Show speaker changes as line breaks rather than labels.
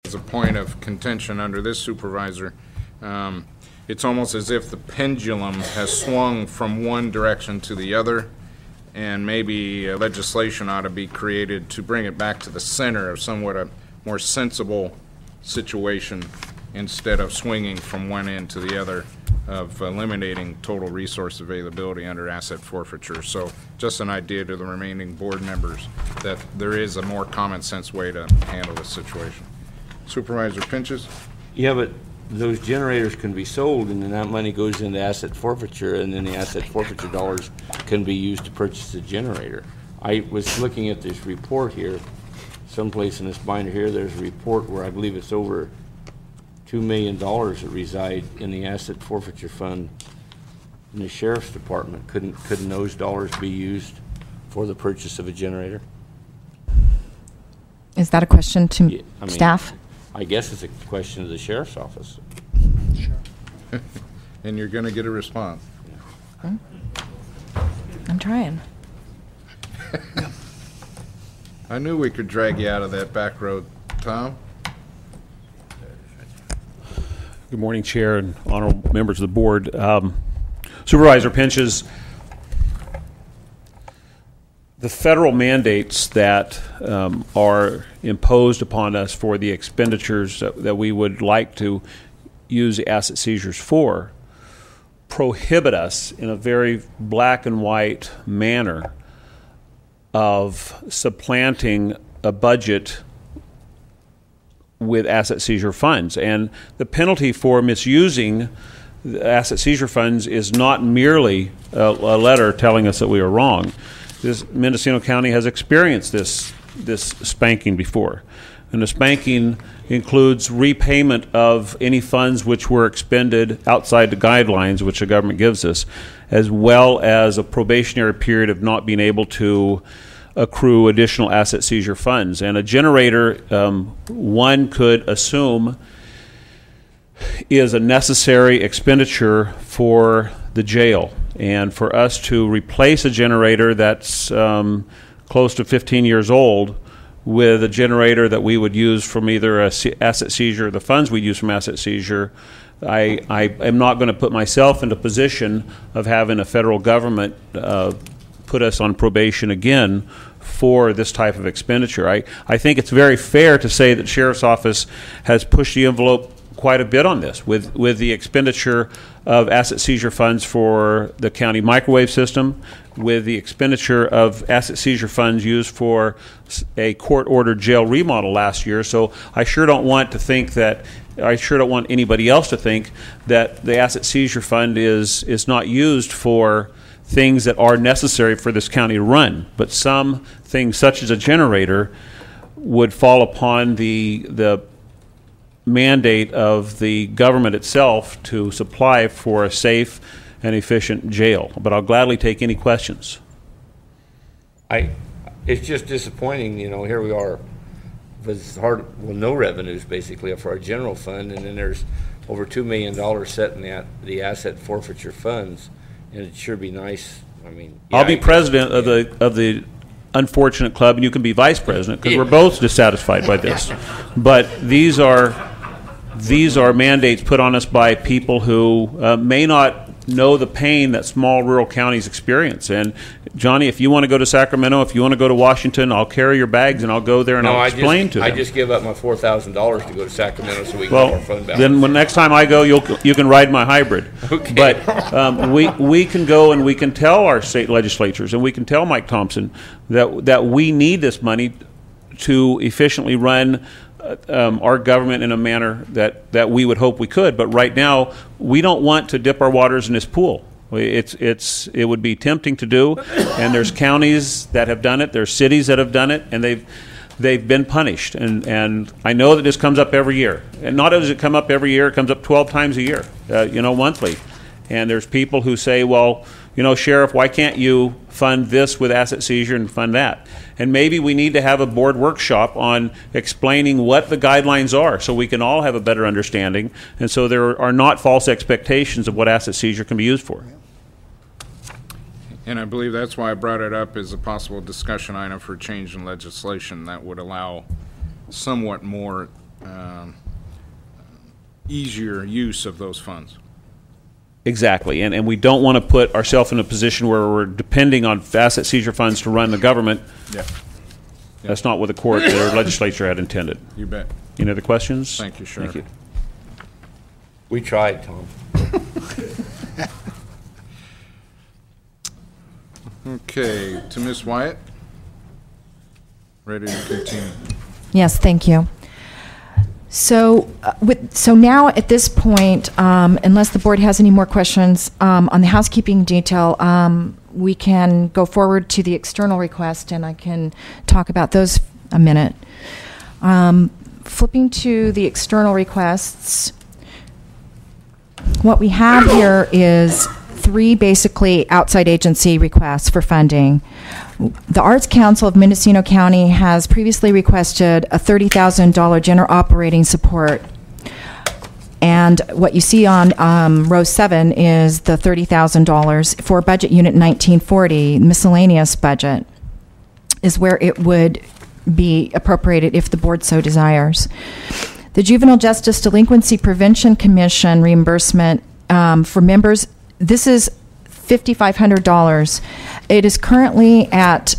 as a point of contention under this supervisor, it's almost as if the pendulum has swung from one direction to the other, and maybe legislation ought to be created to bring it back to the center of somewhat a more sensible situation instead of swinging from one end to the other, of eliminating total resource availability under asset forfeiture. So just an idea to the remaining board members that there is a more common sense way to handle this situation. Supervisor Pinches?
Yeah, but those generators can be sold, and then that money goes into asset forfeiture, and then the asset forfeiture dollars can be used to purchase the generator. I was looking at this report here, someplace in this binder here, there's a report where I believe it's over $2 million that reside in the asset forfeiture fund in the sheriff's department. Couldn't those dollars be used for the purchase of a generator?
Is that a question to staff?
I guess it's a question of the sheriff's office.
Sure. And you're going to get a response.
Hmm? I'm trying.
I knew we could drag you out of that back road, Tom.
Good morning, Chair and honorable members of the board. Supervisor Pinches, the federal mandates that are imposed upon us for the expenditures that we would like to use the asset seizures for prohibit us in a very black and white manner of supplanting a budget with asset seizure funds. And the penalty for misusing the asset seizure funds is not merely a letter telling us that we are wrong. Mendocino County has experienced this spanking before. And the spanking includes repayment of any funds which were expended outside the guidelines which the government gives us, as well as a probationary period of not being able to accrue additional asset seizure funds. And a generator, one could assume, is a necessary expenditure for the jail. And for us to replace a generator that's close to 15 years old with a generator that we would use from either a asset seizure, the funds we use from asset seizure, I am not going to put myself in the position of having a federal government put us on probation again for this type of expenditure. I think it's very fair to say that the Sheriff's Office has pushed the envelope quite a bit on this with the expenditure of asset seizure funds for the county microwave system, with the expenditure of asset seizure funds used for a court-ordered jail remodel last year. So I sure don't want anybody else to think that the asset seizure fund is not used for things that are necessary for this county to run. But some things, such as a generator, would fall upon the mandate of the government itself to supply for a safe and efficient jail. But I'll gladly take any questions.
It's just disappointing, you know, here we are with no revenues basically for our general fund, and then there's over $2 million set in the asset forfeiture funds, and it'd sure be nice. I mean, yeah, I'll
be president of the unfortunate club, and you can be vice president, because we're both dissatisfied by this. But these are mandates put on us by people who may not know the pain that small rural counties experience. And Johnny, if you want to go to Sacramento, if you want to go to Washington, I'll carry your bags and I'll go there and I'll explain to them.
I just give up my $4,000 to go to Sacramento so we can get our fund balance.
Then when next time I go, you can ride my hybrid. Okay. But we can go and we can tell our state legislatures and we can tell Mike Thompson that we need this money to efficiently run our government in a manner that we would hope we could. But right now, we don't want to dip our waters in this pool. It would be tempting to do, and there's counties that have done it, there's cities that have done it, and they've been punished. And I know that this comes up every year. And not only does it come up every year, it comes up 12 times a year, monthly. And there's people who say, well, Sheriff, why can't you fund this with asset seizure and fund that? And maybe we need to have a board workshop on explaining what the guidelines are so we can all have a better understanding, and so there are not false expectations of what asset seizure can be used for.
And I believe that's why I brought it up as a possible discussion item for change in legislation that would allow somewhat more easier use of those funds.
Exactly, and we don't want to put ourselves in a position where we're depending on asset seizure funds to run the government.
Yeah.
That's not what the court or legislature had intended.
You bet.
Any other questions?
Thank you, Sheriff.
Thank you.
We tried, Tom.
Okay, to Ms. Wyatt. Ready to continue.
Yes, thank you. So, so now at this point, unless the board has any more questions on the housekeeping detail, we can go forward to the external request, and I can talk about those a minute. Flipping to the external requests, what we have here is 3 basically outside agency requests for funding. The Arts Council of Mendocino County has previously requested a $30,000 general operating support. And what you see on row 7 is the $30,000 for budget unit 1940, miscellaneous budget, is where it would be appropriated if the board so desires. The Juvenile Justice Delinquency Prevention Commission reimbursement for members, this is $5,500. It is currently at